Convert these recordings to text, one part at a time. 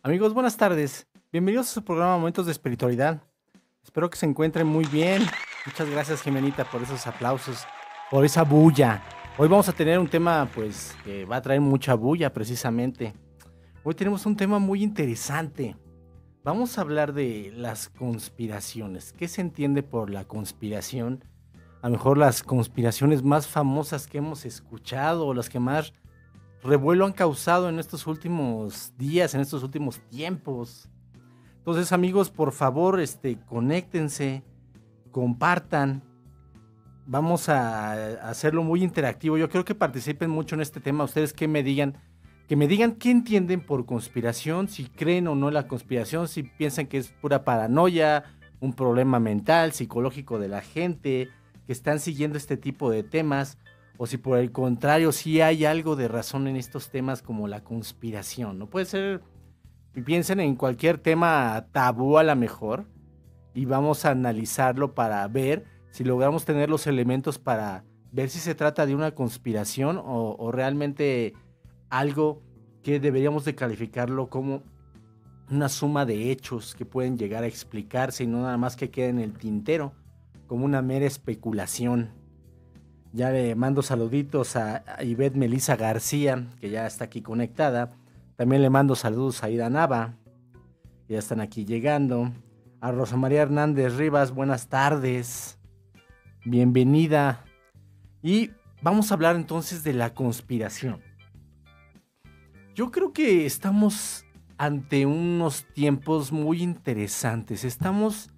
Amigos, buenas tardes. Bienvenidos a su programa Momentos de Espiritualidad. Espero que se encuentren muy bien. Muchas gracias, Jimenita, por esos aplausos, por esa bulla. Hoy vamos a tener un tema, pues, que va a traer mucha bulla, precisamente. Hoy tenemos un tema muy interesante. Vamos a hablar de las conspiraciones. ¿Qué se entiende por la conspiración? A lo mejor las conspiraciones más famosas que hemos escuchado o las que más revuelo han causado en estos últimos días, en estos últimos tiempos. Entonces, amigos, por favor, conéctense, compartan. Vamos a hacerlo muy interactivo. Yo creo que participen mucho en este tema. Ustedes que me digan qué entienden por conspiración, si creen o no en la conspiración, si piensan que es pura paranoia, un problema mental, psicológico de la gente, que están siguiendo este tipo de temas, o si por el contrario, sí hay algo de razón en estos temas como la conspiración. No puede ser, piensen en cualquier tema tabú a la mejor, y vamos a analizarlo para ver si logramos tener los elementos para ver si se trata de una conspiración o realmente algo que deberíamos de calificarlo como una suma de hechos que pueden llegar a explicarse y no nada más que quede en el tintero, como una mera especulación. Ya le mando saluditos a Ivette Melisa García, que ya está aquí conectada. También le mando saludos a Ida Nava, que ya están aquí llegando. A Rosa María Hernández Rivas, buenas tardes. Bienvenida. Y vamos a hablar entonces de la conspiración. Yo creo que estamos ante unos tiempos muy interesantes. Estamos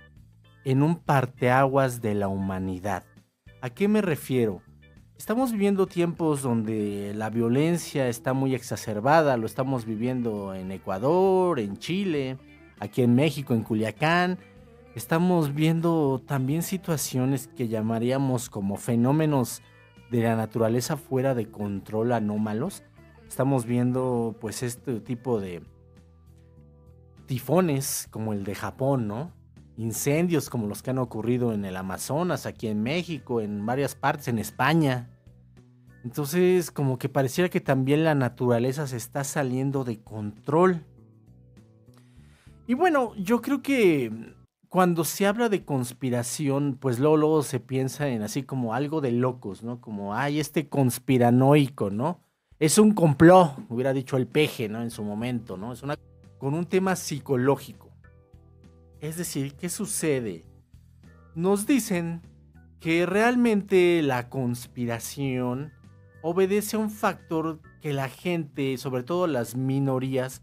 en un parteaguas de la humanidad. ¿A qué me refiero? Estamos viviendo tiempos donde la violencia está muy exacerbada. Lo estamos viviendo en Ecuador, en Chile, aquí en México, en Culiacán. Estamos viendo también situaciones que llamaríamos como fenómenos de la naturaleza fuera de control, anómalos. Estamos viendo pues este tipo de tifones como el de Japón, ¿no? Incendios como los que han ocurrido en el Amazonas, aquí en México, en varias partes, en España. Entonces, como que pareciera que también la naturaleza se está saliendo de control. Y bueno, yo creo que cuando se habla de conspiración, pues luego se piensa en así como algo de locos, ¿no? Como, ay, este conspiranoico, ¿no? Es un complot, hubiera dicho el Peje, ¿no? En su momento, ¿no? Con un tema psicológico. Es decir, ¿qué sucede? Nos dicen que realmente la conspiración obedece a un factor que la gente, sobre todo las minorías,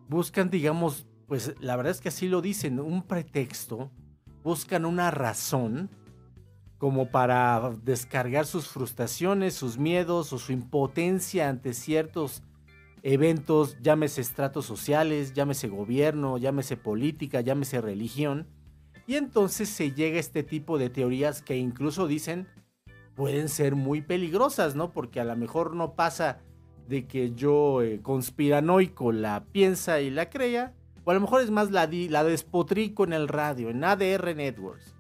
buscan, digamos, pues la verdad es que así lo dicen, un pretexto, buscan una razón como para descargar sus frustraciones, sus miedos o su impotencia ante ciertos eventos, llámese estratos sociales, llámese gobierno, llámese política, llámese religión. Y entonces se llega a este tipo de teorías que incluso dicen pueden ser muy peligrosas, ¿no? Porque a lo mejor no pasa de que yo conspiranoico la piensa y la crea, o a lo mejor es más la despotrico en el radio, en ADR Networks.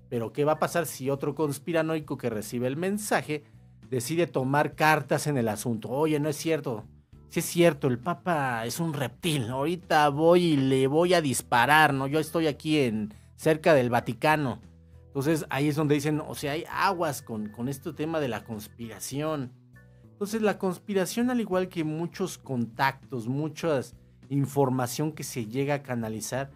Pero ¿qué va a pasar si otro conspiranoico que recibe el mensaje decide tomar cartas en el asunto? Oye, no es cierto. Sí es cierto, el Papa es un reptil. Ahorita voy y le voy a disparar, ¿no? Yo estoy aquí cerca del Vaticano. Entonces ahí es donde dicen, o sea, hay aguas con este tema de la conspiración. Entonces la conspiración, al igual que muchos contactos, mucha información que se llega a canalizar,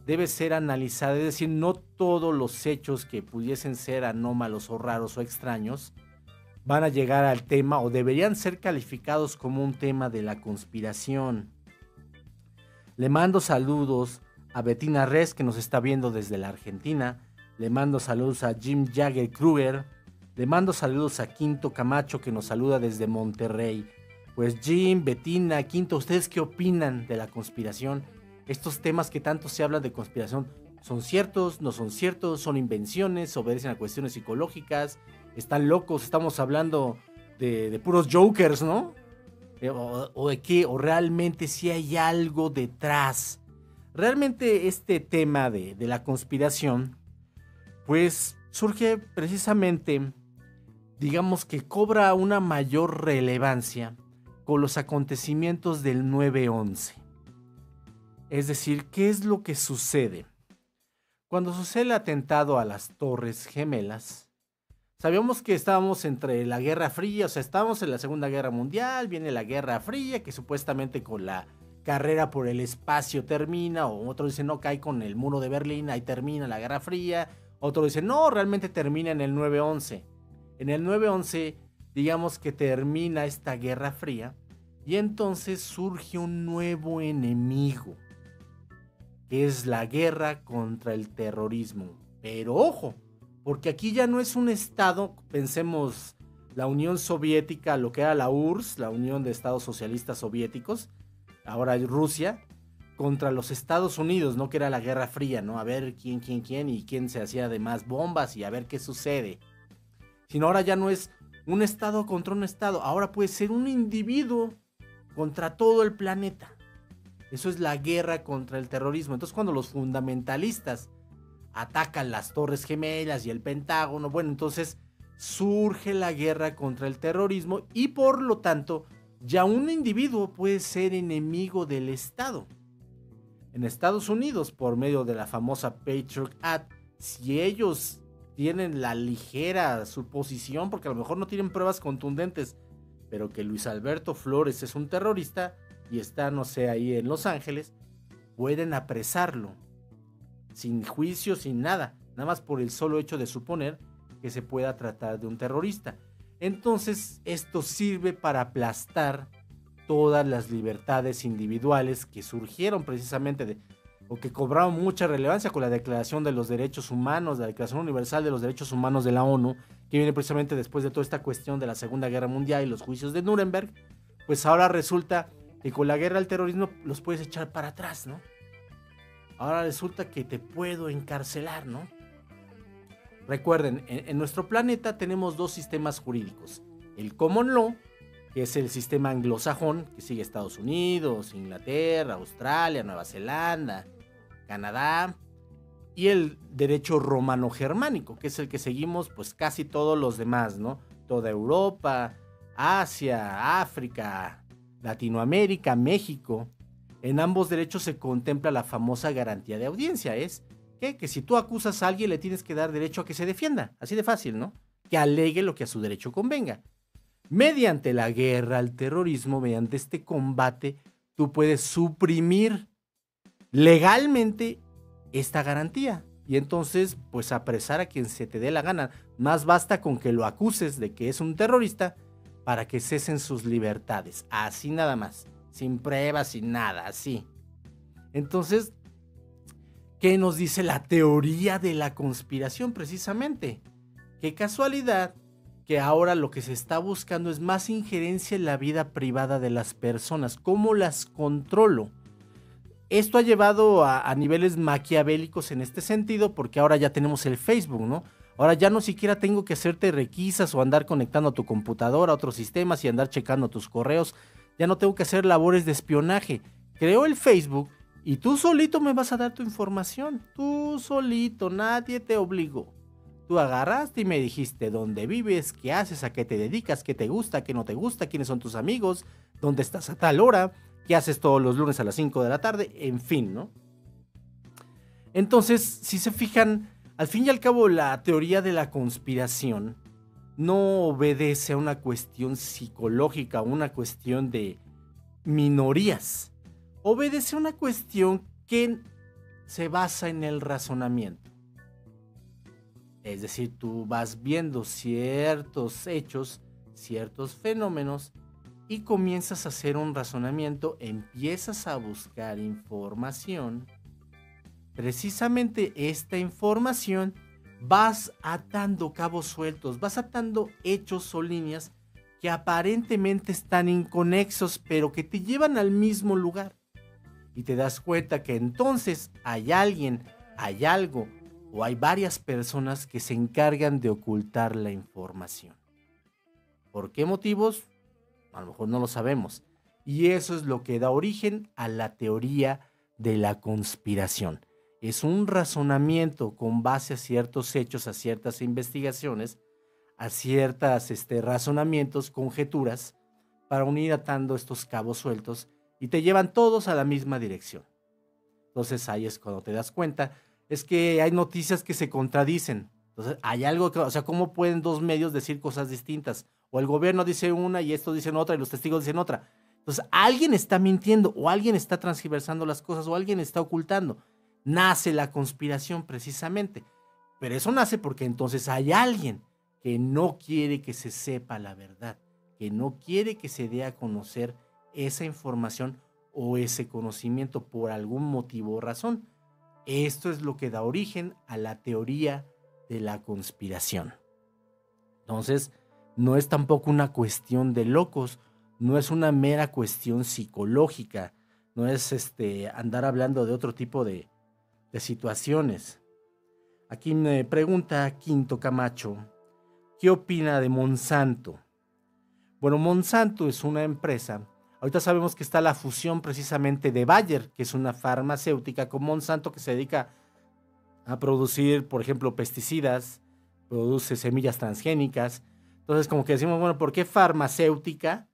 debe ser analizada. Es decir, no todos los hechos que pudiesen ser anómalos o raros o extraños van a llegar al tema o deberían ser calificados como un tema de la conspiración. Le mando saludos a Bettina Res, que nos está viendo desde la Argentina. Le mando saludos a Jim Jagger Kruger. Le mando saludos a Quinto Camacho, que nos saluda desde Monterrey. Pues Jim, Bettina, Quinto, ¿ustedes qué opinan de la conspiración? Estos temas que tanto se habla de conspiración, ¿son ciertos? ¿No son ciertos? ¿Son invenciones? ¿Obedecen a cuestiones psicológicas? ¿Están locos? Estamos hablando de puros jokers, ¿no? O de qué, o realmente si hay algo detrás. Realmente este tema de la conspiración, pues surge precisamente, digamos que cobra una mayor relevancia con los acontecimientos del 9/11. Es decir, ¿qué es lo que sucede? Cuando sucede el atentado a las Torres Gemelas, sabíamos que estábamos entre la Guerra Fría, o sea, estábamos en la Segunda Guerra Mundial, viene la Guerra Fría, que supuestamente con la carrera por el espacio termina, o otros dicen no, cae con el muro de Berlín, ahí termina la Guerra Fría, otros dicen no, realmente termina en el 9/11. En el 9/11, digamos que termina esta Guerra Fría, y entonces surge un nuevo enemigo, que es la guerra contra el terrorismo. Pero ojo, porque aquí ya no es un estado, pensemos la Unión Soviética, lo que era la URSS, la Unión de Estados Socialistas Soviéticos, ahora Rusia, contra los Estados Unidos, ¿no? Que era la Guerra Fría, ¿no? A ver quién, y quién se hacía de más bombas y a ver qué sucede. Sino ahora ya no es un estado contra un estado, ahora puede ser un individuo contra todo el planeta. Eso es la guerra contra el terrorismo. Entonces, cuando los fundamentalistas atacan las Torres Gemelas y el Pentágono, bueno, entonces surge la guerra contra el terrorismo y por lo tanto ya un individuo puede ser enemigo del Estado. En Estados Unidos, por medio de la famosa Patriot Act, si ellos tienen la ligera suposición, porque a lo mejor no tienen pruebas contundentes, pero que Luis Alberto Flores es un terrorista y está, no sé, ahí en Los Ángeles, pueden apresarlo sin juicio, sin nada, nada más por el solo hecho de suponer que se pueda tratar de un terrorista. Entonces, esto sirve para aplastar todas las libertades individuales que surgieron precisamente o que cobraron mucha relevancia con la Declaración de los Derechos Humanos, la Declaración Universal de los Derechos Humanos de la ONU, que viene precisamente después de toda esta cuestión de la Segunda Guerra Mundial y los juicios de Nuremberg. Pues ahora resulta que con la guerra al terrorismo los puedes echar para atrás, ¿no? Ahora resulta que te puedo encarcelar, ¿no? Recuerden, en nuestro planeta tenemos dos sistemas jurídicos. El Common Law, que es el sistema anglosajón, que sigue Estados Unidos, Inglaterra, Australia, Nueva Zelanda, Canadá, y el derecho romano-germánico, que es el que seguimos pues casi todos los demás, ¿no? Toda Europa, Asia, África, Latinoamérica, México. En ambos derechos se contempla la famosa garantía de audiencia, es que si tú acusas a alguien le tienes que dar derecho a que se defienda, así de fácil, ¿no? Que alegue lo que a su derecho convenga. Mediante la guerra al terrorismo, mediante este combate, tú puedes suprimir legalmente esta garantía y entonces pues apresar a quien se te dé la gana. Más basta con que lo acuses de que es un terrorista para que cesen sus libertades, así nada más, sin pruebas, sin nada, así. Entonces, ¿qué nos dice la teoría de la conspiración precisamente? Qué casualidad que ahora lo que se está buscando es más injerencia en la vida privada de las personas. ¿Cómo las controlo? Esto ha llevado a niveles maquiavélicos en este sentido, porque ahora ya tenemos el Facebook, ¿no? Ahora ya no siquiera tengo que hacerte requisas o andar conectando a tu computadora a otros sistemas y andar checando tus correos. Ya no tengo que hacer labores de espionaje. Creo el Facebook y tú solito me vas a dar tu información. Tú solito, nadie te obligó. Tú agarraste y me dijiste dónde vives, qué haces, a qué te dedicas, qué te gusta, qué no te gusta, quiénes son tus amigos, dónde estás a tal hora, qué haces todos los lunes a las 5 de la tarde, en fin, ¿no? Entonces, si se fijan, al fin y al cabo la teoría de la conspiración no obedece a una cuestión psicológica, una cuestión de minorías. Obedece a una cuestión que se basa en el razonamiento. Es decir, tú vas viendo ciertos hechos, ciertos fenómenos y comienzas a hacer un razonamiento, empiezas a buscar información. Precisamente esta información vas atando cabos sueltos, vas atando hechos o líneas que aparentemente están inconexos, pero que te llevan al mismo lugar. Y te das cuenta que entonces hay alguien, hay algo, o hay varias personas que se encargan de ocultar la información. ¿Por qué motivos? A lo mejor no lo sabemos. Y eso es lo que da origen a la teoría de la conspiración. Es un razonamiento con base a ciertos hechos, a ciertas investigaciones, a ciertos razonamientos, conjeturas, para unir atando estos cabos sueltos y te llevan todos a la misma dirección. Entonces ahí es cuando te das cuenta. Es que hay noticias que se contradicen. Entonces hay algo que, o sea, ¿cómo pueden dos medios decir cosas distintas? O el gobierno dice una y estos dicen otra y los testigos dicen otra. Entonces alguien está mintiendo o alguien está transgiversando las cosas o alguien está ocultando. Nace la conspiración precisamente. Pero eso nace porque entonces hay alguien que no quiere que se sepa la verdad, que no quiere que se dé a conocer esa información o ese conocimiento por algún motivo o razón. Esto es lo que da origen a la teoría de la conspiración. Entonces, no es tampoco una cuestión de locos, no es una mera cuestión psicológica, no es andar hablando de otro tipo de situaciones. Aquí me pregunta Quinto Camacho, ¿qué opina de Monsanto? Bueno, Monsanto es una empresa. Ahorita sabemos que está la fusión precisamente de Bayer, que es una farmacéutica, con Monsanto que se dedica a producir, por ejemplo, pesticidas, produce semillas transgénicas. Entonces, como que decimos, bueno, ¿por qué farmacéutica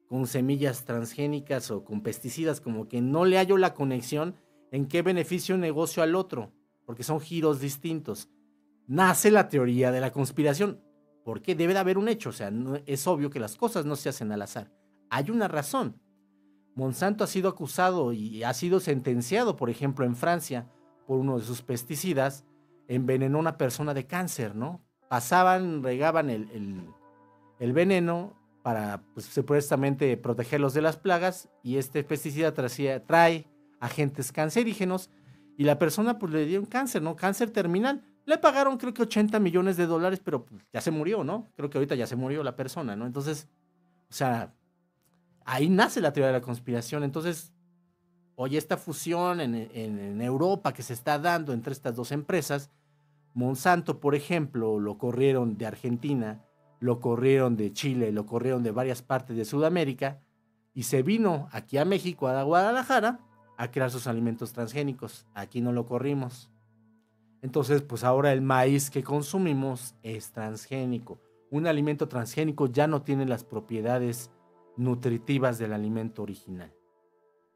con semillas transgénicas o con pesticidas? Como que no le hallo la conexión en qué beneficia un negocio al otro, porque son giros distintos. Nace la teoría de la conspiración, porque debe de haber un hecho, o sea, no, es obvio que las cosas no se hacen al azar. Hay una razón. Monsanto ha sido acusado y ha sido sentenciado, por ejemplo, en Francia, por uno de sus pesticidas, envenenó a una persona de cáncer, ¿no? Regaban el veneno para, pues, supuestamente protegerlos de las plagas, y este pesticida trae agentes cancerígenos, y la persona pues le dio un cáncer, ¿no? Cáncer terminal. Le pagaron creo que $80 millones, pero pues, ya se murió, ¿no? Creo que ahorita ya se murió la persona, ¿no? Entonces, o sea, ahí nace la teoría de la conspiración. Entonces, oye, esta fusión en Europa que se está dando entre estas dos empresas, Monsanto, por ejemplo, lo corrieron de Argentina, lo corrieron de Chile, lo corrieron de varias partes de Sudamérica, y se vino aquí a México, a Guadalajara, a crear sus alimentos transgénicos. Aquí no lo corrimos. Entonces, pues ahora el maíz que consumimos es transgénico. Un alimento transgénico ya no tiene las propiedades nutritivas del alimento original.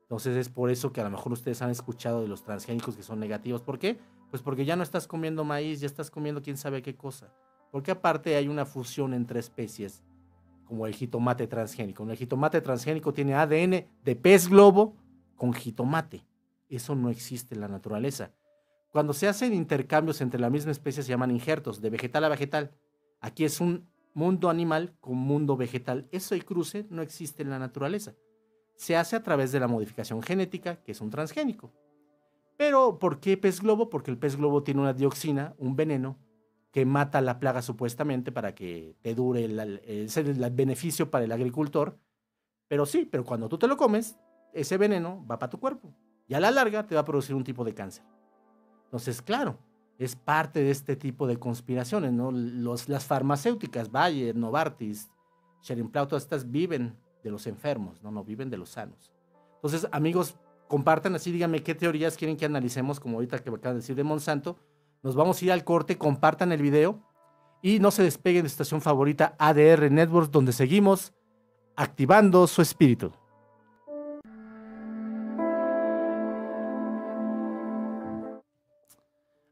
Entonces es por eso que a lo mejor ustedes han escuchado de los transgénicos que son negativos. ¿Por qué? Pues porque ya no estás comiendo maíz, ya estás comiendo quién sabe qué cosa. Porque aparte hay una fusión entre especies, como el jitomate transgénico. El jitomate transgénico tiene ADN de pez globo con jitomate. Eso no existe en la naturaleza. Cuando se hacen intercambios entre la misma especie se llaman injertos, de vegetal a vegetal. Aquí es un mundo animal con mundo vegetal. Eso, el cruce, no existe en la naturaleza. Se hace a través de la modificación genética, que es un transgénico. Pero, ¿por qué pez globo? Porque el pez globo tiene una dioxina, un veneno, que mata la plaga supuestamente para que te dure el beneficio para el agricultor. Pero sí, pero cuando tú te lo comes, ese veneno va para tu cuerpo. Y a la larga te va a producir un tipo de cáncer. Entonces, claro, es parte de este tipo de conspiraciones, ¿no? Las farmacéuticas, Bayer, Novartis, Schering-Plough, todas estas viven de los enfermos, no viven de los sanos. Entonces, amigos, compartan así, díganme qué teorías quieren que analicemos, como ahorita que me acaban de decir de Monsanto. Nos vamos a ir al corte, compartan el video y no se despeguen de su estación favorita, ADR Networks, donde seguimos activando su espíritu.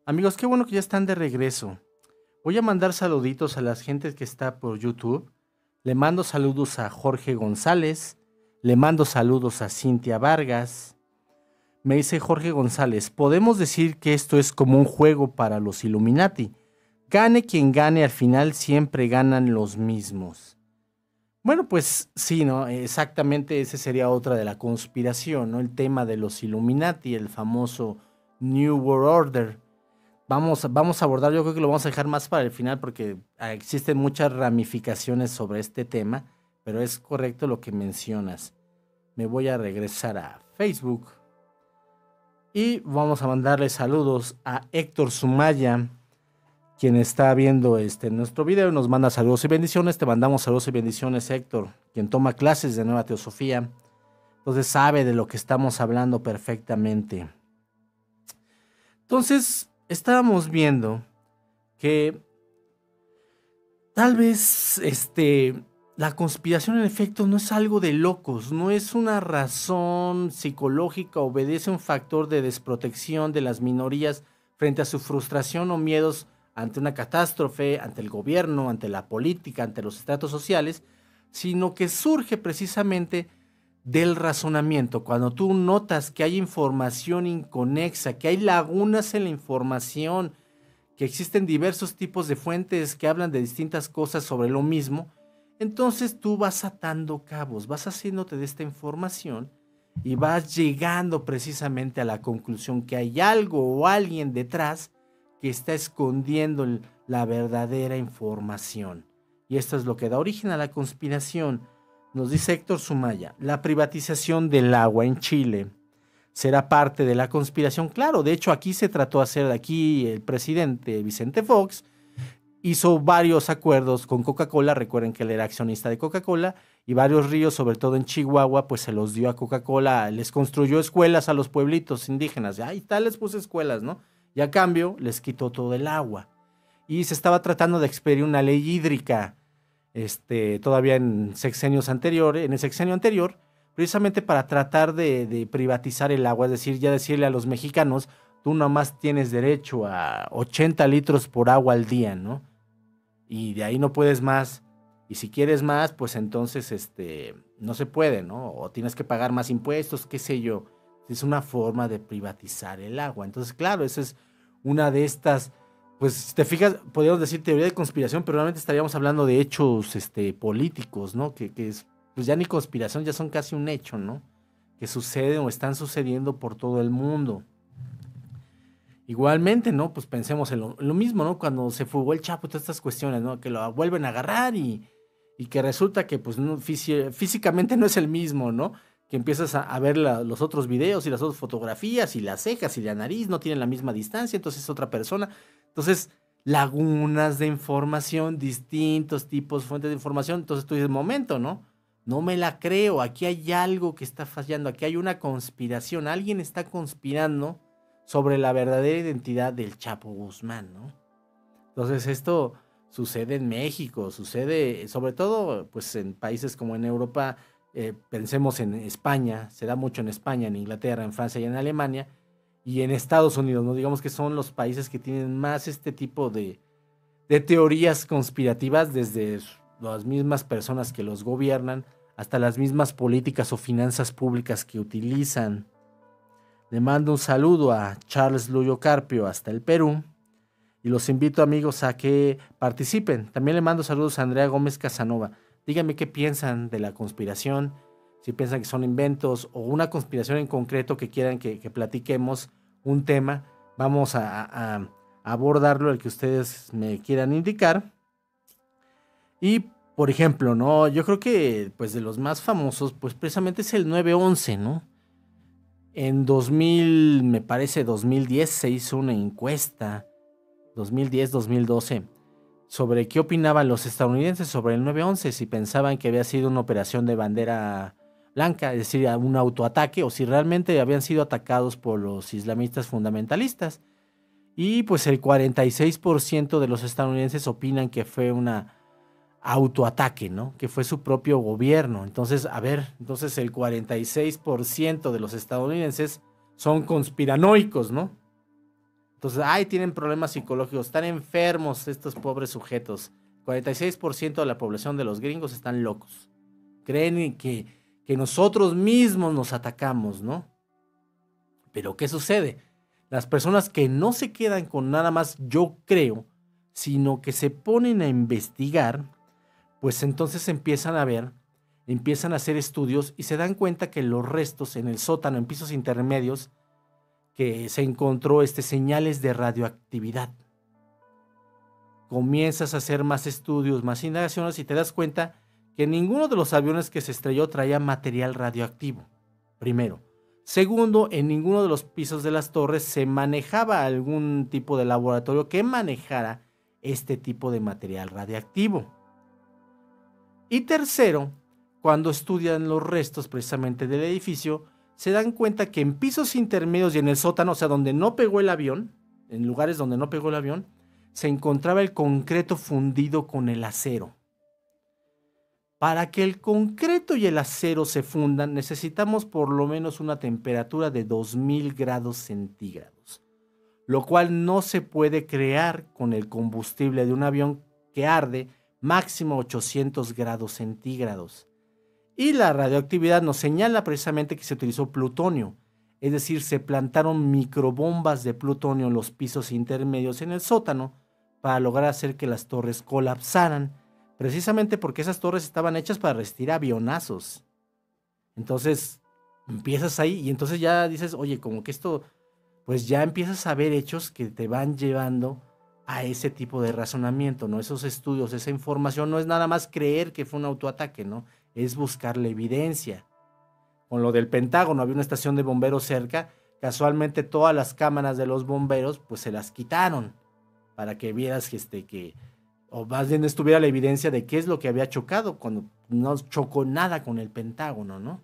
Amigos, qué bueno que ya están de regreso. Voy a mandar saluditos a las gentes que está por YouTube. Le mando saludos a Jorge González. Le mando saludos a Cintia Vargas. Me dice Jorge González, podemos decir que esto es como un juego para los Illuminati. Gane quien gane, al final siempre ganan los mismos. Bueno, pues sí, ¿no? Exactamente, ese sería otra de la conspiración, ¿no? El tema de los Illuminati, el famoso New World Order. Vamos a abordar, yo creo que lo vamos a dejar más para el final porque existen muchas ramificaciones sobre este tema, pero es correcto lo que mencionas. Me voy a regresar a Facebook y vamos a mandarle saludos a Héctor Sumaya, quien está viendo nuestro video y nos manda saludos y bendiciones. Te mandamos saludos y bendiciones, Héctor, quien toma clases de Nueva Teosofía, entonces sabe de lo que estamos hablando perfectamente. Entonces, estábamos viendo que tal vez la conspiración en efecto no es algo de locos, no es una razón psicológica, obedece a un factor de desprotección de las minorías frente a su frustración o miedos ante una catástrofe, ante el gobierno, ante la política, ante los estratos sociales, sino que surge precisamente del razonamiento. Cuando tú notas que hay información inconexa, que hay lagunas en la información, que existen diversos tipos de fuentes que hablan de distintas cosas sobre lo mismo, entonces tú vas atando cabos, vas haciéndote de esta información y vas llegando precisamente a la conclusión que hay algo o alguien detrás que está escondiendo la verdadera información. Y esto es lo que da origen a la conspiración. Nos dice Héctor Sumaya, la privatización del agua en Chile será parte de la conspiración. Claro, de hecho aquí se trató de hacer, aquí el presidente Vicente Fox hizo varios acuerdos con Coca-Cola, recuerden que él era accionista de Coca-Cola, y varios ríos, sobre todo en Chihuahua, pues se los dio a Coca-Cola, les construyó escuelas a los pueblitos indígenas, ahí está, les puse escuelas, ¿no? Y a cambio les quitó todo el agua. Y se estaba tratando de expedir una ley hídrica, todavía en sexenios anteriores, en el sexenio anterior, precisamente para tratar de privatizar el agua, es decir, ya decirle a los mexicanos, tú nomás tienes derecho a 80 litros por agua al día, ¿no? Y de ahí no puedes más. Y si quieres más, pues entonces no se puede, ¿no? O tienes que pagar más impuestos, qué sé yo. Es una forma de privatizar el agua. Entonces, claro, esa es una de estas, pues si te fijas, podríamos decir teoría de conspiración, pero realmente estaríamos hablando de hechos políticos, ¿no? Que es, pues ya ni conspiración, ya son casi un hecho, ¿no? Que suceden o están sucediendo por todo el mundo. Igualmente, ¿no? Pues pensemos en lo mismo, ¿no? Cuando se fugó el Chapo, todas estas cuestiones, ¿no? Que lo vuelven a agarrar y que resulta que pues no, físicamente no es el mismo, ¿no? Que empiezas a ver los otros videos y las otras fotografías y las cejas y la nariz no tienen la misma distancia, entonces es otra persona. Entonces, lagunas de información, distintos tipos, fuentes de información. Entonces tú dices, momento, ¿no? No me la creo, aquí hay algo que está fallando, aquí hay una conspiración, alguien está conspirando sobre la verdadera identidad del Chapo Guzmán, ¿no? Entonces esto sucede en México, sucede sobre todo pues en países como en Europa, pensemos en España, se da mucho en España, en Inglaterra, en Francia y en Alemania, y en Estados Unidos, ¿no? Digamos que son los países que tienen más este tipo de teorías conspirativas, desde las mismas personas que los gobiernan hasta las mismas políticas o finanzas públicas que utilizan. Le mando un saludo a Charles Luyo Carpio hasta el Perú y los invito, amigos, a que participen. También le mando saludos a Andrea Gómez Casanova. Díganme qué piensan de la conspiración, si piensan que son inventos o una conspiración en concreto que quieran que platiquemos un tema. Vamos a abordarlo, el que ustedes me quieran indicar. Y, por ejemplo, ¿no? Yo creo que pues de los más famosos, pues precisamente es el 9/11, ¿no? En 2000, me parece 2010, se hizo una encuesta, 2010-2012, sobre qué opinaban los estadounidenses sobre el 9/11, si pensaban que había sido una operación de bandera blanca, es decir, un autoataque, o si realmente habían sido atacados por los islamistas fundamentalistas. Y pues el 46% de los estadounidenses opinan que fue una autoataque, ¿no? Que fue su propio gobierno. Entonces, a ver, entonces el 46% de los estadounidenses son conspiranoicos, ¿no? Entonces, ay, tienen problemas psicológicos, están enfermos estos pobres sujetos. 46% de la población de los gringos están locos. Creen que nosotros mismos nos atacamos, ¿no? Pero ¿qué sucede? Las personas que no se quedan con nada más yo creo, sino que se ponen a investigar, pues entonces empiezan a ver, empiezan a hacer estudios y se dan cuenta que los restos en el sótano, en pisos intermedios, que se encontró señales de radioactividad. Comienzas a hacer más estudios, más indagaciones y te das cuenta que ninguno de los aviones que se estrelló traía material radioactivo, primero. Segundo, en ninguno de los pisos de las torres se manejaba algún tipo de laboratorio que manejara este tipo de material radiactivo. Y tercero, cuando estudian los restos precisamente del edificio, se dan cuenta que en pisos intermedios y en el sótano, o sea, donde no pegó el avión, en lugares donde no pegó el avión, se encontraba el concreto fundido con el acero. Para que el concreto y el acero se fundan, necesitamos por lo menos una temperatura de 2000 grados centígrados, lo cual no se puede crear con el combustible de un avión que arde máximo 800 grados centígrados. Y la radioactividad nos señala precisamente que se utilizó plutonio, es decir, se plantaron microbombas de plutonio en los pisos intermedios en el sótano para lograr hacer que las torres colapsaran, precisamente porque esas torres estaban hechas para resistir avionazos. Entonces, empiezas ahí y entonces ya dices, oye, como que esto, pues ya empiezas a ver hechos que te van llevando a ese tipo de razonamiento, ¿no? Esos estudios, esa información, no es nada más creer que fue un autoataque, ¿no? Es buscar la evidencia. Con lo del Pentágono, había una estación de bomberos cerca, casualmente todas las cámaras de los bomberos, pues se las quitaron, para que vieras o más bien estuviera la evidencia de qué es lo que había chocado, cuando no chocó nada con el Pentágono, ¿no?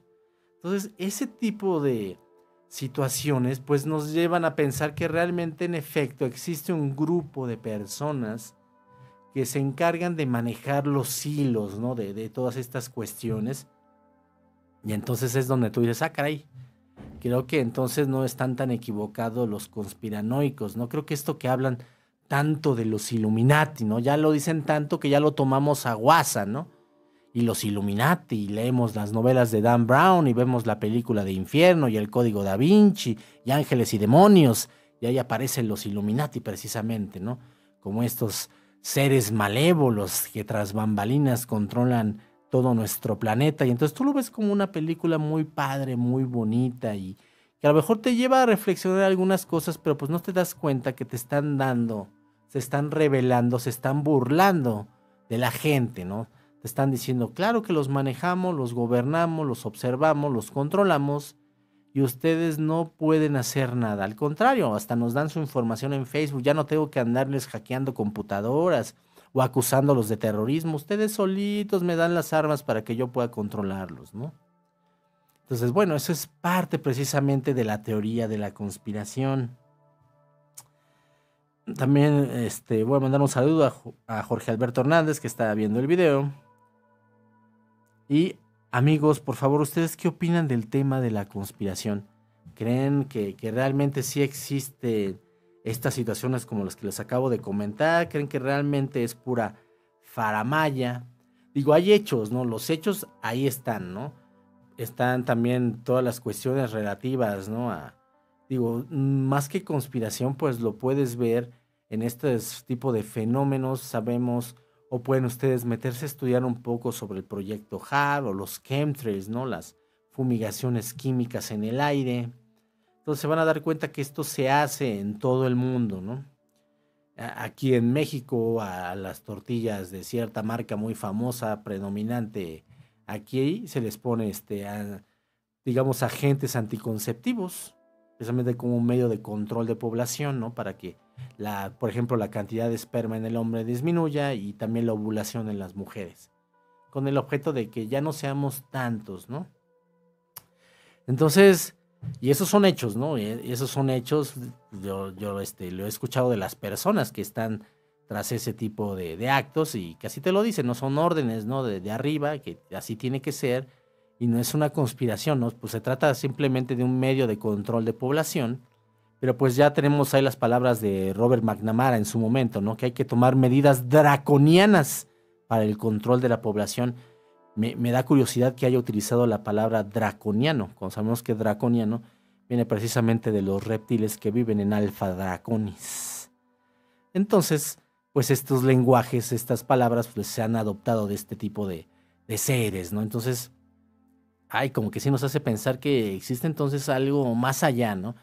Entonces, ese tipo de situaciones, pues nos llevan a pensar que realmente, en efecto, existe un grupo de personas que se encargan de manejar los hilos, ¿no? De todas estas cuestiones. Y entonces es donde tú dices, caray, creo que entonces no están tan equivocados los conspiranoicos, ¿no? Creo que esto que hablan tanto de los Illuminati, ¿no? Ya lo dicen tanto que ya lo tomamos a guasa, ¿no? Y los Illuminati, y leemos las novelas de Dan Brown y vemos la película de Infierno y el Código Da Vinci y Ángeles y Demonios, y ahí aparecen los Illuminati precisamente, ¿no? Como estos seres malévolos que tras bambalinas controlan todo nuestro planeta, y entonces tú lo ves como una película muy padre, muy bonita, y que a lo mejor te lleva a reflexionar algunas cosas, pero pues no te das cuenta que te están dando, se están revelando, se están burlando de la gente, ¿no? Te están diciendo, claro que los manejamos, los gobernamos, los observamos, los controlamos, y ustedes no pueden hacer nada. Al contrario, hasta nos dan su información en Facebook. Ya no tengo que andarles hackeando computadoras o acusándolos de terrorismo. Ustedes solitos me dan las armas para que yo pueda controlarlos, ¿no? Entonces, bueno, eso es parte precisamente de la teoría de la conspiración. También voy a mandar un saludo a Jorge Alberto Hernández, que está viendo el video. Y amigos, por favor, ¿ustedes qué opinan del tema de la conspiración? ¿Creen que realmente sí existen estas situaciones como las que les acabo de comentar? ¿Creen que realmente es pura faramalla? Digo, hay hechos, ¿no? Los hechos ahí están, ¿no? Están también todas las cuestiones relativas, ¿no? Más que conspiración, pues lo puedes ver en este tipo de fenómenos, sabemos, o pueden ustedes meterse a estudiar un poco sobre el proyecto HARP o los chemtrails, ¿no? Las fumigaciones químicas en el aire. Entonces se van a dar cuenta que esto se hace en todo el mundo, ¿no? Aquí en México, a las tortillas de cierta marca muy famosa, predominante, aquí se les pone, digamos, agentes anticonceptivos, precisamente como un medio de control de población, ¿no? Para que, por ejemplo, la cantidad de esperma en el hombre disminuya y también la ovulación en las mujeres, con el objeto de que ya no seamos tantos, ¿no? Entonces, y esos son hechos, ¿no? Y esos son hechos, yo lo he escuchado de las personas que están tras ese tipo de actos y que así te lo dicen, no son órdenes, ¿no? De arriba, que así tiene que ser, y no es una conspiración, ¿no? Pues se trata simplemente de un medio de control de población, pero pues ya tenemos ahí las palabras de Robert McNamara en su momento, ¿no? Que hay que tomar medidas draconianas para el control de la población. Me da curiosidad que haya utilizado la palabra draconiano, cuando sabemos que draconiano viene precisamente de los reptiles que viven en Alpha Draconis. Entonces, pues estos lenguajes, estas palabras, pues se han adoptado de este tipo de seres, ¿no? Entonces, como que sí nos hace pensar que existe entonces algo más allá, ¿no?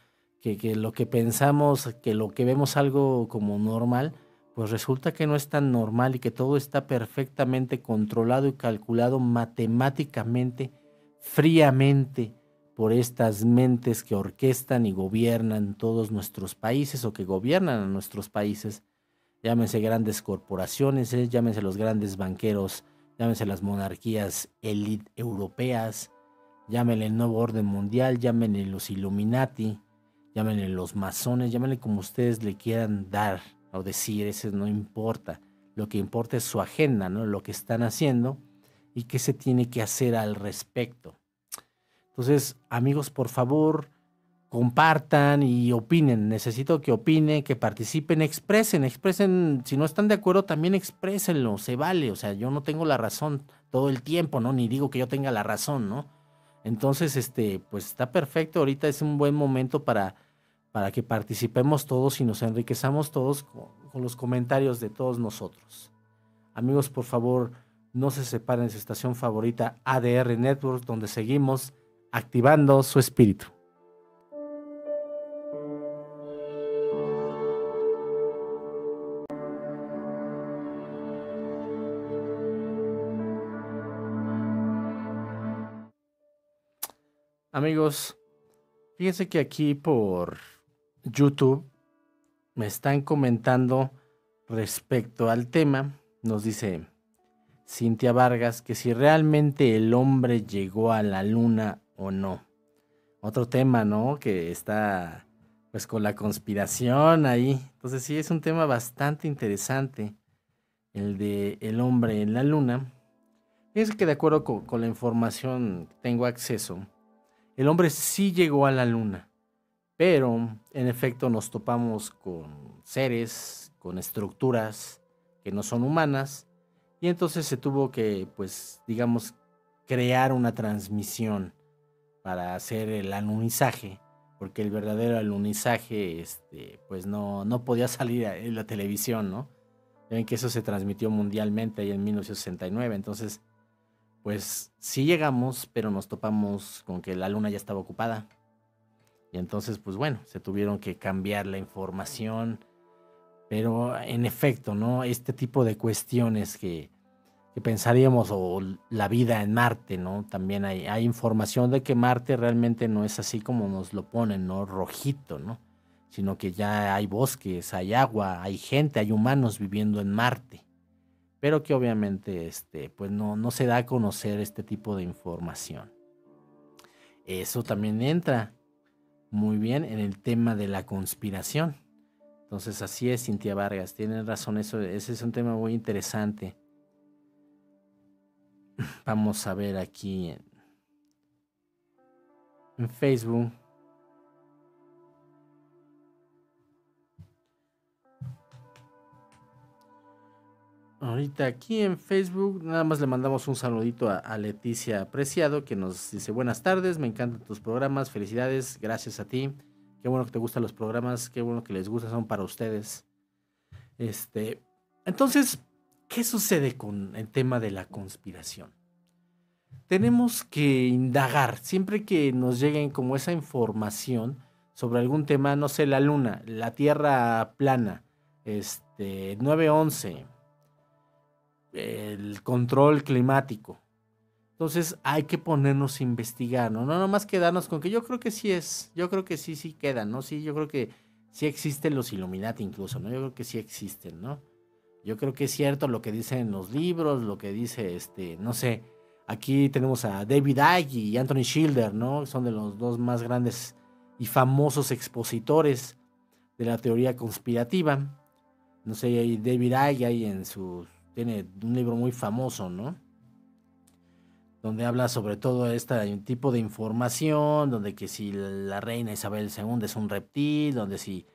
Que lo que pensamos, que lo que vemos algo como normal, pues resulta que no es tan normal y que todo está perfectamente controlado y calculado matemáticamente, fríamente, por estas mentes que orquestan y gobiernan todos nuestros países o que gobiernan a nuestros países. Llámense grandes corporaciones, llámense los grandes banqueros, llámense las monarquías élite europeas, llámenle el nuevo orden mundial, llámenle los Illuminati, llámenle los masones, llámenle como ustedes le quieran dar o decir, eso no importa. Lo que importa es su agenda, ¿no? Lo que están haciendo y qué se tiene que hacer al respecto. Entonces, amigos, por favor, compartan y opinen. Necesito que opinen, que participen, expresen. Si no están de acuerdo, también exprésenlo, se vale. O sea, yo no tengo la razón todo el tiempo, ¿no? Ni digo que yo tenga la razón, ¿no? Entonces, pues está perfecto. Ahorita es un buen momento para que participemos todos y nos enriquezamos todos con los comentarios de todos nosotros. Amigos, por favor, no se separen de su estación favorita ADR Network, donde seguimos activando su espíritu. Amigos, fíjense que aquí por YouTube me están comentando respecto al tema. Nos dice Cintia Vargas que si realmente el hombre llegó a la luna o no. Otro tema, ¿no? Que está pues con la conspiración ahí. Entonces sí, es un tema bastante interesante, el de el hombre en la luna. Fíjense que de acuerdo con la información que tengo acceso, el hombre sí llegó a la luna, pero en efecto nos topamos con seres, con estructuras que no son humanas, y entonces se tuvo que, pues, digamos, crear una transmisión para hacer el alunizaje, porque el verdadero alunizaje, pues no podía salir en la televisión, ¿no? Ya ven que eso se transmitió mundialmente ahí en 1969, entonces, pues sí llegamos, pero nos topamos con que la luna ya estaba ocupada. Y entonces, pues bueno, se tuvieron que cambiar la información. Pero en efecto, ¿no? Este tipo de cuestiones que pensaríamos, o la vida en Marte, ¿no? También hay información de que Marte realmente no es así como nos lo ponen, ¿no? Rojito, ¿no? Sino que ya hay bosques, hay agua, hay gente, hay humanos viviendo en Marte. Pero que obviamente, pues no se da a conocer este tipo de información. Eso también entra muy bien en el tema de la conspiración. Entonces así es, Cintia Vargas, tienen razón, ese es un tema muy interesante. Vamos a ver aquí en Facebook. Ahorita aquí en Facebook nada más le mandamos un saludito a Leticia Apreciado, que nos dice buenas tardes, me encantan tus programas, felicidades, gracias a ti. Qué bueno que te gustan los programas, qué bueno que les gustan, son para ustedes. Entonces, ¿qué sucede con el tema de la conspiración? Tenemos que indagar, siempre que nos lleguen como esa información sobre algún tema, no sé, la luna, la tierra plana, 911, el control climático. Entonces hay que ponernos a investigar, ¿no? No nomás quedarnos con que yo creo que sí es, yo creo que sí quedan, ¿no? Sí, yo creo que sí existen los Illuminati incluso, ¿no? Yo creo que sí existen, ¿no? Yo creo que es cierto lo que dicen los libros, lo que dice, no sé, aquí tenemos a David Icke y Anthony Schilder, ¿no? Son de los dos más grandes y famosos expositores de la teoría conspirativa. No sé, David Icke ahí tiene un libro muy famoso, ¿no? Donde habla sobre todo este tipo de información, donde que si la reina Isabel II es un reptil, donde si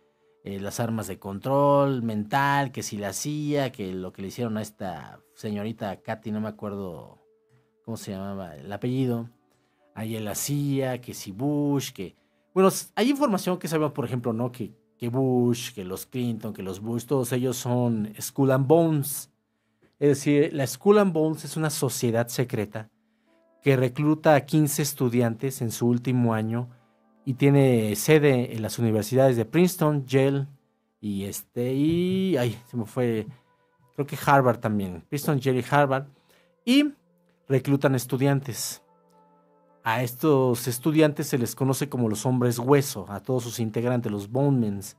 las armas de control mental, que si la CIA, que lo que le hicieron a esta señorita Katy, no me acuerdo cómo se llamaba el apellido, ahí en la CIA, que si Bush, que... Bueno, hay información que sabemos, por ejemplo, ¿no? Que Bush, que los Clinton, que los Bush, todos ellos son Skull and Bones. Es decir, la Skull and Bones es una sociedad secreta que recluta a 15 estudiantes en su último año y tiene sede en las universidades de Princeton, Yale se me fue, creo que Harvard también, Princeton, Yale y Harvard, y reclutan estudiantes. A estos estudiantes se les conoce como los hombres hueso, a todos sus integrantes, los Bonemans.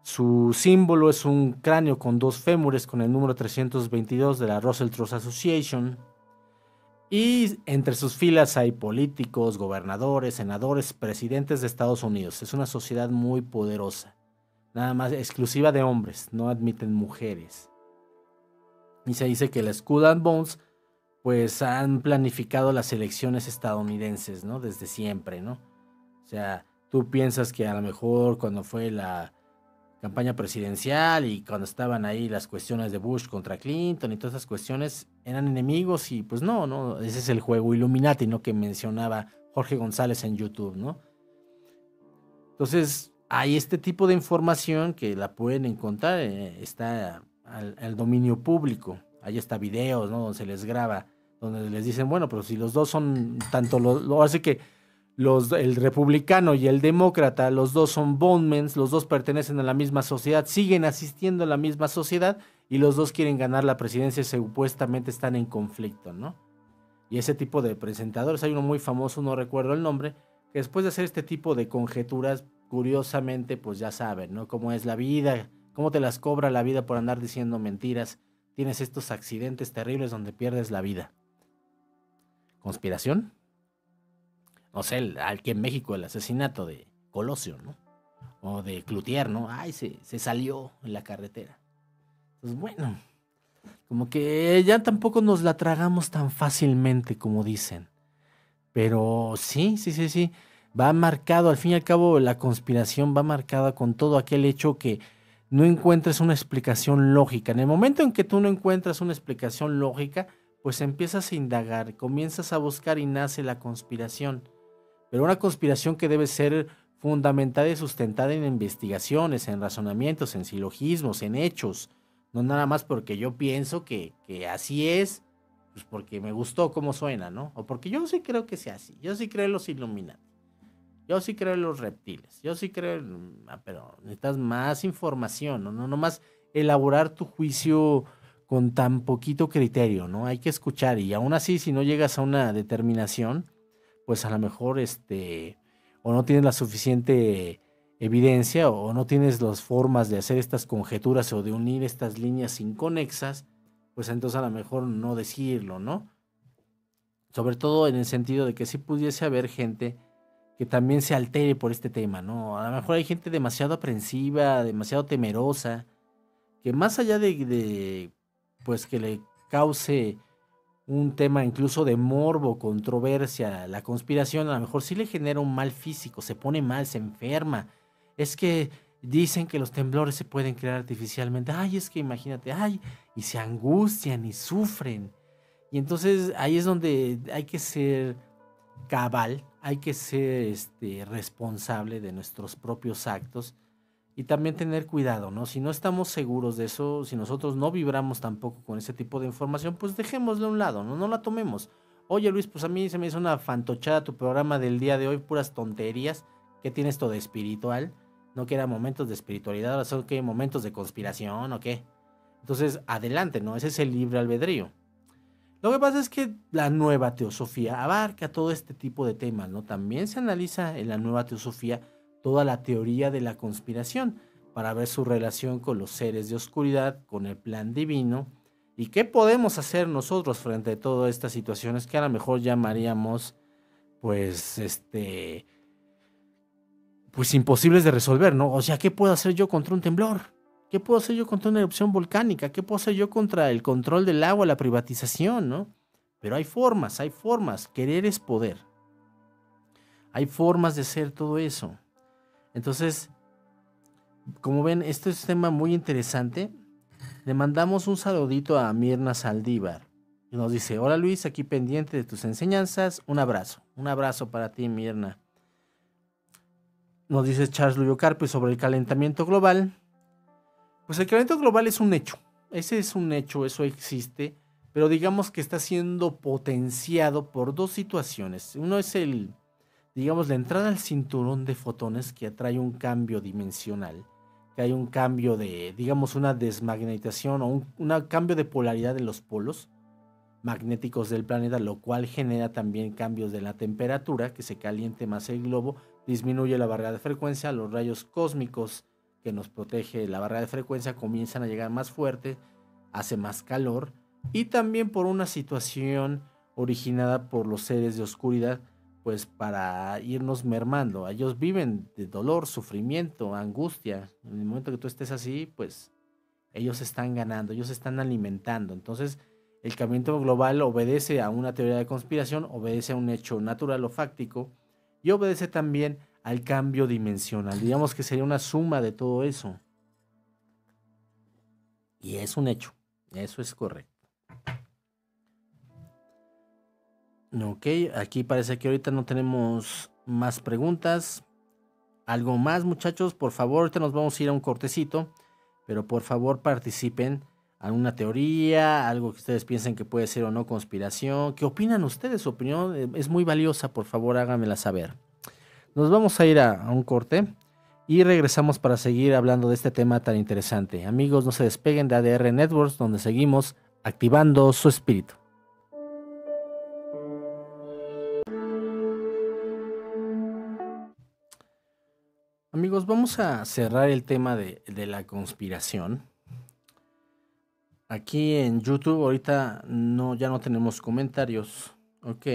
Su símbolo es un cráneo con 2 fémures con el número 322 de la Russell Trust Association. Y entre sus filas hay políticos, gobernadores, senadores, presidentes de Estados Unidos. Es una sociedad muy poderosa. Nada más exclusiva de hombres, no admiten mujeres. Y se dice que la Skull and Bones pues han planificado las elecciones estadounidenses, ¿no? Desde siempre, ¿no? O sea, tú piensas que a lo mejor cuando fue la campaña presidencial y cuando estaban ahí las cuestiones de Bush contra Clinton y todas esas cuestiones eran enemigos y pues no, no, ese es el juego Illuminati, ¿no? Que mencionaba Jorge González en YouTube, ¿no? Entonces, hay este tipo de información que la pueden encontrar, está al dominio público. Ahí está videos, ¿no? Donde se les graba, donde les dicen, bueno, pero si los dos son tanto así que el republicano y el demócrata, los dos son bondmen, los dos pertenecen a la misma sociedad, siguen asistiendo a la misma sociedad y los dos quieren ganar la presidencia y supuestamente están en conflicto, ¿no? Y ese tipo de presentadores, hay uno muy famoso, no recuerdo el nombre, que después de hacer este tipo de conjeturas, curiosamente, pues ya saben, ¿no? Cómo es la vida, cómo te las cobra la vida por andar diciendo mentiras. Tienes estos accidentes terribles donde pierdes la vida. ¿Conspiración? No sé, aquí en México el asesinato de Colosio, ¿no? O de Cloutier, ¿no? Ay, se salió en la carretera. Pues bueno, como que ya tampoco nos la tragamos tan fácilmente como dicen. Pero sí, sí, sí, sí. Va marcado, al fin y al cabo, la conspiración va marcada con todo aquel hecho que no encuentres una explicación lógica. En el momento en que tú no encuentras una explicación lógica, pues empiezas a indagar, comienzas a buscar y nace la conspiración. Pero una conspiración que debe ser fundamentada y sustentada en investigaciones, en razonamientos, en silogismos, en hechos. No nada más porque yo pienso que así es, pues porque me gustó cómo suena, ¿no? O porque yo sí creo que sea así. Yo sí creo en los Illuminati. Yo sí creo en los reptiles. Yo sí creo en... pero necesitas más información, ¿no? No nomás elaborar tu juicio con tan poquito criterio, ¿no? Hay que escuchar y aún así si no llegas a una determinación, pues a lo mejor o no tienes la suficiente evidencia o no tienes las formas de hacer estas conjeturas o de unir estas líneas inconexas, pues entonces a lo mejor no decirlo, ¿no? Sobre todo en el sentido de que sí pudiese haber gente que también se altere por este tema, ¿no? A lo mejor hay gente demasiado aprensiva, demasiado temerosa, que más allá pues que le cause un tema incluso de morbo, controversia, la conspiración, a lo mejor sí le genera un mal físico, se pone mal, se enferma. Es que dicen que los temblores se pueden crear artificialmente. Ay, es que imagínate, ay, y se angustian y sufren. Y entonces ahí es donde hay que ser cabal, hay que ser responsable de nuestros propios actos y también tener cuidado, ¿no? Si no estamos seguros de eso, si nosotros no vibramos tampoco con ese tipo de información, pues dejémosla a un lado, ¿no? No la tomemos. Oye Luis, pues a mí se me hizo una fantochada tu programa del día de hoy, puras tonterías. ¿Qué tienes todo de espiritual? ¿No que eran momentos de espiritualidad? ¿Ahora son qué momentos de conspiración o qué? Entonces, adelante, ¿no? Ese es el libre albedrío. Lo que pasa es que la nueva teosofía abarca todo este tipo de temas, ¿no? También se analiza en la nueva teosofía toda la teoría de la conspiración para ver su relación con los seres de oscuridad, con el plan divino y qué podemos hacer nosotros frente a todas estas situaciones que a lo mejor llamaríamos, pues, pues imposibles de resolver, ¿no? O sea, ¿qué puedo hacer yo contra un temblor? ¿Qué puedo hacer yo contra una erupción volcánica? ¿Qué puedo hacer yo contra el control del agua, la privatización, ¿no? Pero hay formas. Querer es poder. Hay formas de hacer todo eso. Entonces, como ven, este es un tema muy interesante. Le mandamos un saludito a Mirna Saldívar. Y nos dice, hola Luis, aquí pendiente de tus enseñanzas. Un abrazo para ti, Mirna. Nos dice Charles Luyo Carpe sobre el calentamiento global. Pues el calentamiento global es un hecho. Ese es un hecho, eso existe. Pero digamos que está siendo potenciado por dos situaciones. Uno es digamos, la entrada al cinturón de fotones que atrae un cambio dimensional. Que hay un cambio de, digamos, una desmagnetización o un cambio de polaridad de los polos magnéticos del planeta, lo cual genera también cambios de la temperatura, que se caliente más el globo, disminuye la barrera de frecuencia, los rayos cósmicos que nos protege la barrera de frecuencia comienzan a llegar más fuerte, hace más calor, y también por una situación originada por los seres de oscuridad, pues para irnos mermando. Ellos viven de dolor, sufrimiento, angustia. En el momento que tú estés así, pues ellos están ganando, ellos están alimentando. Entonces, El calentamiento global obedece a una teoría de conspiración, obedece a un hecho natural o fáctico y obedece también al cambio dimensional. Digamos que sería una suma de todo eso. Y es un hecho, eso es correcto. Ok, aquí parece que ahorita no tenemos más preguntas. ¿Algo más, muchachos? Por favor, ahorita nos vamos a ir a un cortecito, pero por favor participen en una teoría, algo que ustedes piensen que puede ser o no conspiración. ¿Qué opinan ustedes? Su opinión es muy valiosa, por favor háganmela saber. Nos vamos a ir a un corte y regresamos para seguir hablando de este tema tan interesante. Amigos, no se despeguen de ADR Networks, donde seguimos activando su espíritu. Amigos, vamos a cerrar el tema de la conspiración. Aquí en YouTube ahorita ya no tenemos comentarios. Ok.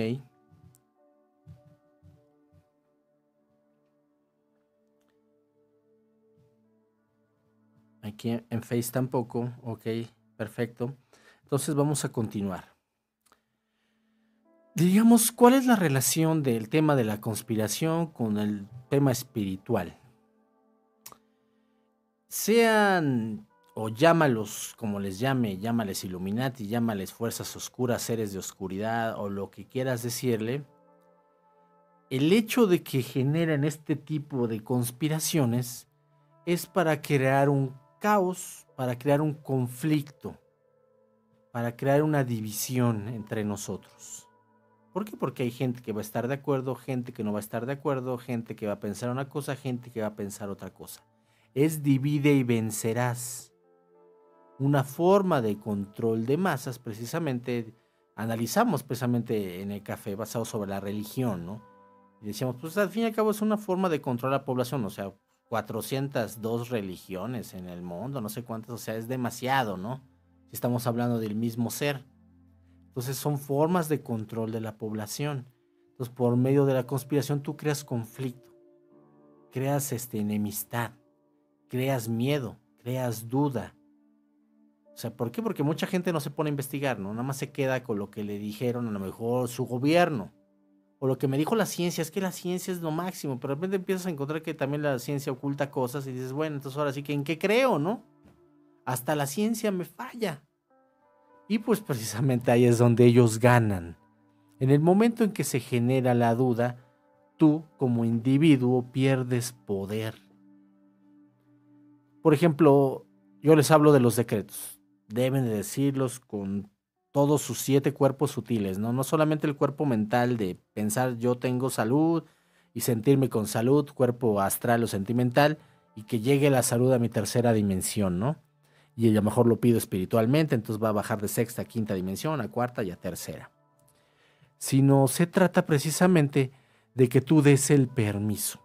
Aquí en Face tampoco. Ok, perfecto. Entonces vamos a continuar. Digamos, ¿cuál es la relación del tema de la conspiración con el tema espiritual? Sean, o llámalos como les llame, llámales Illuminati, llámales fuerzas oscuras, seres de oscuridad o lo que quieras decirle, el hecho de que generen este tipo de conspiraciones es para crear un caos, para crear un conflicto, para crear una división entre nosotros. ¿Por qué? Porque hay gente que va a estar de acuerdo, gente que no va a estar de acuerdo, gente que va a pensar una cosa, gente que va a pensar otra cosa. Es divide y vencerás. Una forma de control de masas, precisamente, analizamos precisamente en el café basado sobre la religión, ¿no? Y decíamos, pues al fin y al cabo es una forma de controlar a la población, o sea, 402 religiones en el mundo, no sé cuántas, o sea, es demasiado, ¿no? Si estamos hablando del mismo ser. Entonces son formas de control de la población. Entonces por medio de la conspiración tú creas conflicto, creas enemistad, creas miedo, creas duda. O sea, ¿por qué? Porque mucha gente no se pone a investigar, ¿no? Nada más se queda con lo que le dijeron a lo mejor su gobierno. O lo que me dijo la ciencia, es que la ciencia es lo máximo, pero de repente empiezas a encontrar que también la ciencia oculta cosas y dices, bueno, entonces ahora sí que ¿en qué creo, no? Hasta la ciencia me falla. Y pues precisamente ahí es donde ellos ganan. En el momento en que se genera la duda, tú como individuo pierdes poder. Por ejemplo, yo les hablo de los decretos. Deben de decirlos con todos sus 7 cuerpos sutiles, ¿no? No solamente el cuerpo mental de pensar yo tengo salud y sentirme con salud, cuerpo astral o sentimental, y que llegue la salud a mi tercera dimensión, ¿no? Y a lo mejor lo pido espiritualmente, entonces va a bajar de sexta a quinta dimensión, a cuarta y a tercera. Sino se trata precisamente de que tú des el permiso.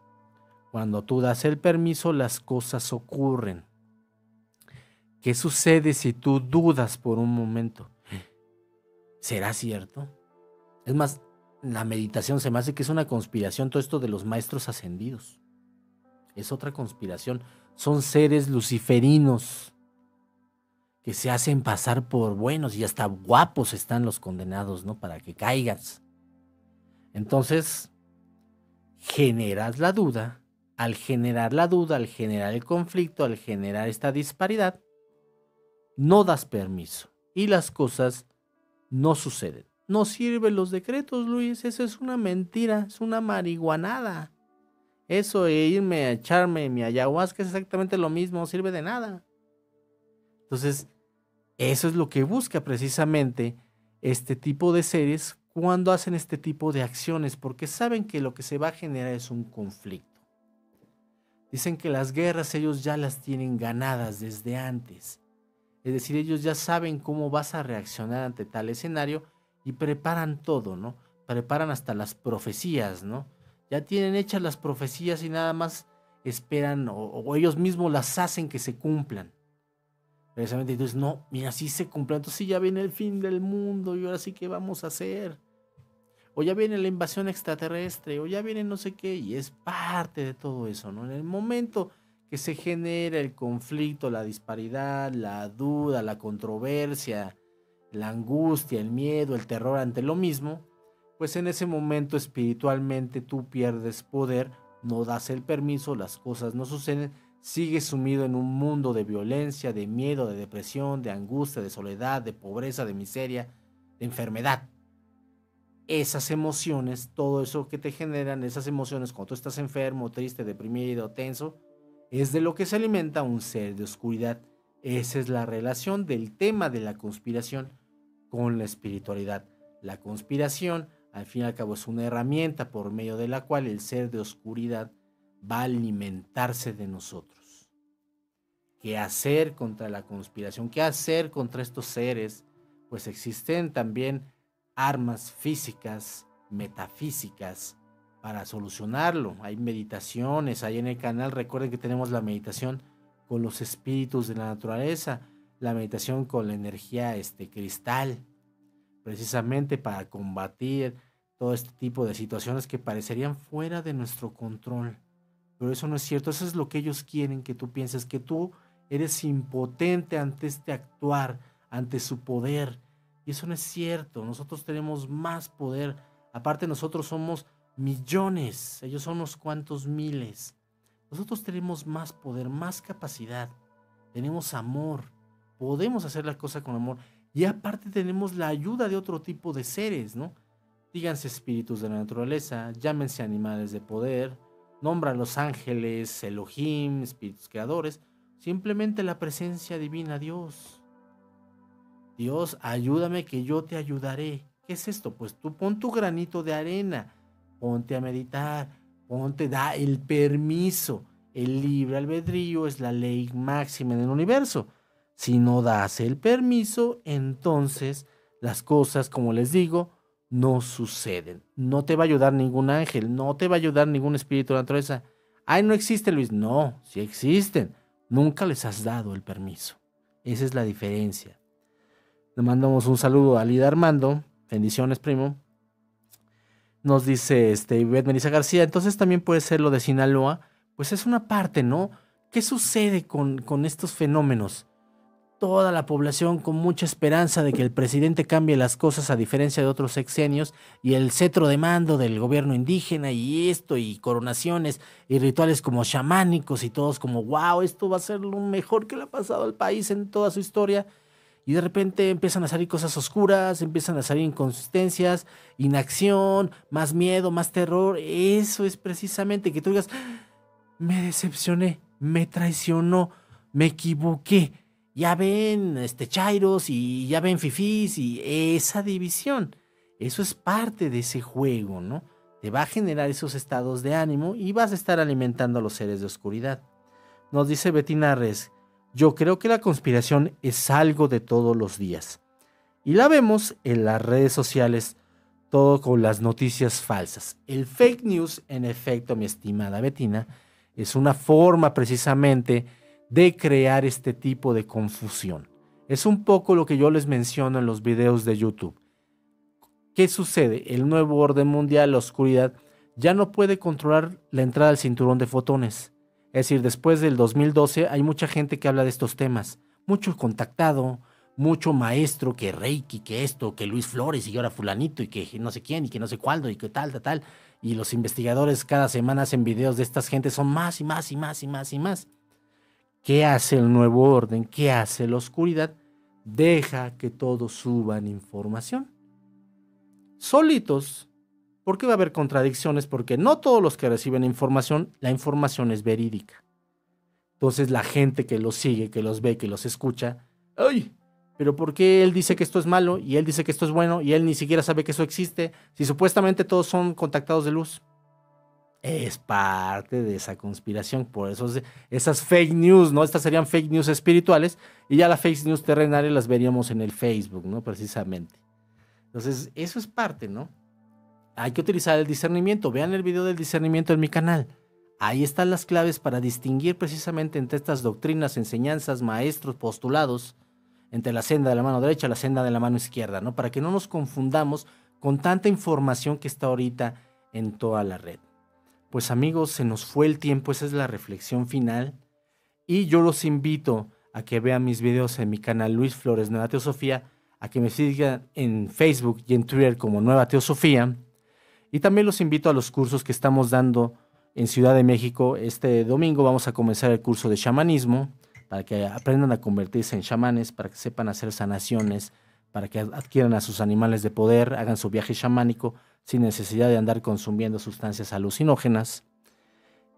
Cuando tú das el permiso, las cosas ocurren. ¿Qué sucede si tú dudas por un momento? ¿Será cierto? Es más, la meditación se me hace que es una conspiración, todo esto de los maestros ascendidos. Es otra conspiración. Son seres luciferinos que se hacen pasar por buenos y hasta guapos están los condenados, ¿no? Para que caigas. Entonces, generas la duda. Al generar la duda, al generar el conflicto, al generar esta disparidad, no das permiso y las cosas no suceden. No sirven los decretos, Luis, eso es una mentira, es una marihuanada. Eso de irme a echarme mi ayahuasca es exactamente lo mismo, no sirve de nada. Entonces, eso es lo que busca precisamente este tipo de seres cuando hacen este tipo de acciones, porque saben que lo que se va a generar es un conflicto. Dicen que las guerras ellos ya las tienen ganadas desde antes. Es decir, ellos ya saben cómo vas a reaccionar ante tal escenario y preparan todo, ¿no? Preparan hasta las profecías, ¿no? Ya tienen hechas las profecías y nada más esperan o ellos mismos las hacen que se cumplan. Precisamente entonces, no, mira, sí se cumple, entonces sí ya viene el fin del mundo y ahora sí que vamos a hacer. O ya viene la invasión extraterrestre, o ya viene no sé qué, y es parte de todo eso, ¿no? En el momento que se genera el conflicto, la disparidad, la duda, la controversia, la angustia, el miedo, el terror ante lo mismo, pues en ese momento espiritualmente tú pierdes poder, no das el permiso, las cosas no suceden, sigues sumido en un mundo de violencia, de miedo, de depresión, de angustia, de soledad, de pobreza, de miseria, de enfermedad. Esas emociones, todo eso que te generan, esas emociones cuando tú estás enfermo, triste, deprimido, tenso, es de lo que se alimenta un ser de oscuridad. Esa es la relación del tema de la conspiración con la espiritualidad. La conspiración, al fin y al cabo, es una herramienta por medio de la cual el ser de oscuridad va a alimentarse de nosotros. ¿Qué hacer contra la conspiración? ¿Qué hacer contra estos seres? Pues existen también armas físicas, metafísicas, para solucionarlo. Hay meditaciones, ahí en el canal recuerden que tenemos la meditación con los espíritus de la naturaleza, la meditación con la energía cristal, precisamente para combatir todo este tipo de situaciones que parecerían fuera de nuestro control. Pero eso no es cierto, eso es lo que ellos quieren que tú pienses, que tú eres impotente ante este actuar, ante su poder. Y eso no es cierto, nosotros tenemos más poder. Aparte nosotros somos millones, ellos son unos cuantos miles. Nosotros tenemos más poder, más capacidad, tenemos amor, podemos hacer la cosa con amor. Y aparte tenemos la ayuda de otro tipo de seres, ¿no? Díganse espíritus de la naturaleza, llámense animales de poder, nombra a los ángeles, Elohim, espíritus creadores, simplemente la presencia divina, Dios. Dios, ayúdame que yo te ayudaré. ¿Qué es esto? Pues tú pon tu granito de arena, ponte a meditar, da el permiso. El libre albedrío es la ley máxima en el universo. Si no das el permiso, entonces las cosas, como les digo, no suceden. No te va a ayudar ningún ángel, no te va a ayudar ningún espíritu de la naturaleza. Ay, no existe, Luis. No, sí existen. Nunca les has dado el permiso. Esa es la diferencia. Le mandamos un saludo a Lida Armando. Bendiciones, primo. Nos dice Ivette Melissa García. Entonces también puede ser lo de Sinaloa. Pues es una parte, ¿no? ¿Qué sucede con estos fenómenos? Toda la población con mucha esperanza de que el presidente cambie las cosas a diferencia de otros sexenios y el cetro de mando del gobierno indígena y esto y coronaciones y rituales como chamánicos y todos como wow, esto va a ser lo mejor que le ha pasado al país en toda su historia. Y de repente empiezan a salir cosas oscuras, empiezan a salir inconsistencias, inacción, más miedo, más terror. Eso es precisamente que tú digas, me decepcioné, me traicionó, me equivoqué. Ya ven chairos y ya ven fifís y esa división. Eso es parte de ese juego, ¿no? Te va a generar esos estados de ánimo y vas a estar alimentando a los seres de oscuridad. Nos dice Betina Res, yo creo que la conspiración es algo de todos los días. Y la vemos en las redes sociales, todo con las noticias falsas. El fake news, en efecto, mi estimada Betina, es una forma precisamente de crear este tipo de confusión. Es un poco lo que yo les menciono en los videos de YouTube. ¿Qué sucede? El nuevo orden mundial, la oscuridad, ya no puede controlar la entrada al cinturón de fotones. Es decir, después del 2012 hay mucha gente que habla de estos temas. Mucho contactado, mucho maestro, que Reiki, que esto, que Luis Flores y ahora fulanito y que no sé quién y que no sé cuándo y que tal. Y los investigadores cada semana hacen videos de estas gentes, son más y más y más y más y más. ¿Qué hace el nuevo orden? ¿Qué hace la oscuridad? Deja que todos suban información. Solitos. ¿Por qué va a haber contradicciones? Porque no todos los que reciben información, la información es verídica. Entonces la gente que los sigue, que los ve, que los escucha, ¡ay! ¿Pero por qué él dice que esto es malo y él dice que esto es bueno y él ni siquiera sabe que eso existe si supuestamente todos son contactados de luz? Es parte de esa conspiración, por eso esas fake news, ¿no? Estas serían fake news espirituales y ya las fake news terrenales las veríamos en el Facebook, ¿no? Precisamente. Entonces, eso es parte, ¿no? Hay que utilizar el discernimiento. Vean el video del discernimiento en mi canal. Ahí están las claves para distinguir precisamente entre estas doctrinas, enseñanzas, maestros, postulados, entre la senda de la mano derecha y la senda de la mano izquierda, ¿no? Para que no nos confundamos con tanta información que está ahorita en toda la red. Pues amigos, se nos fue el tiempo, esa es la reflexión final. Y yo los invito a que vean mis videos en mi canal Luis Flores Nueva Teosofía. a que me sigan en Facebook y en Twitter como Nueva Teosofía. Y también los invito a los cursos que estamos dando en Ciudad de México. Este domingo vamos a comenzar el curso de chamanismo, para que aprendan a convertirse en chamanes, para que sepan hacer sanaciones, para que adquieran a sus animales de poder, hagan su viaje chamánico sin necesidad de andar consumiendo sustancias alucinógenas.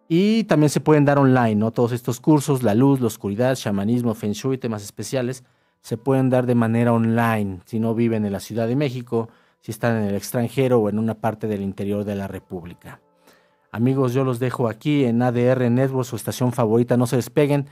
Y también se pueden dar online, ¿no? Todos estos cursos, la luz, la oscuridad, chamanismo, feng shui, temas especiales, se pueden dar de manera online si no viven en la Ciudad de México, si están en el extranjero o en una parte del interior de la República. Amigos, yo los dejo aquí en ADR Network, su estación favorita, no se despeguen.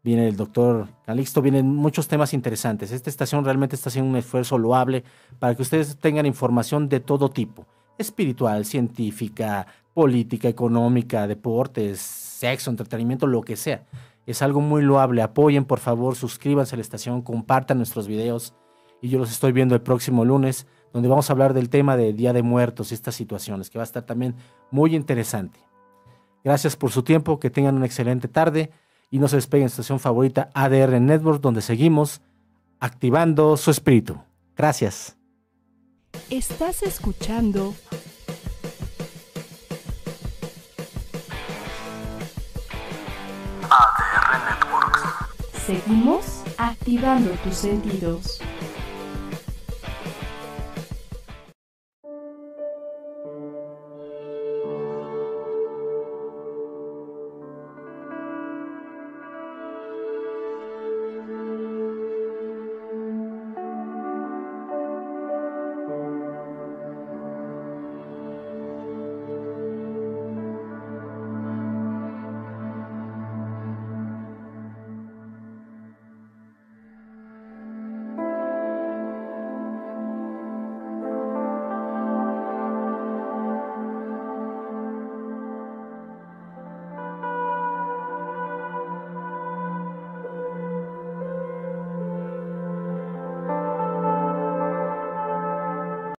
Viene el doctor Calixto, vienen muchos temas interesantes. Esta estación realmente está haciendo un esfuerzo loable para que ustedes tengan información de todo tipo, espiritual, científica, política, económica, deportes, sexo, entretenimiento, lo que sea. Es algo muy loable. Apoyen, por favor, suscríbanse a la estación, compartan nuestros videos y yo los estoy viendo el próximo lunes, donde vamos a hablar del tema de Día de Muertos y estas situaciones, que va a estar también muy interesante. Gracias por su tiempo, que tengan una excelente tarde y no se despeguen de su estación favorita ADR Network, donde seguimos activando su espíritu. Gracias. Estás escuchando ADR Networks. Seguimos activando tus sentidos.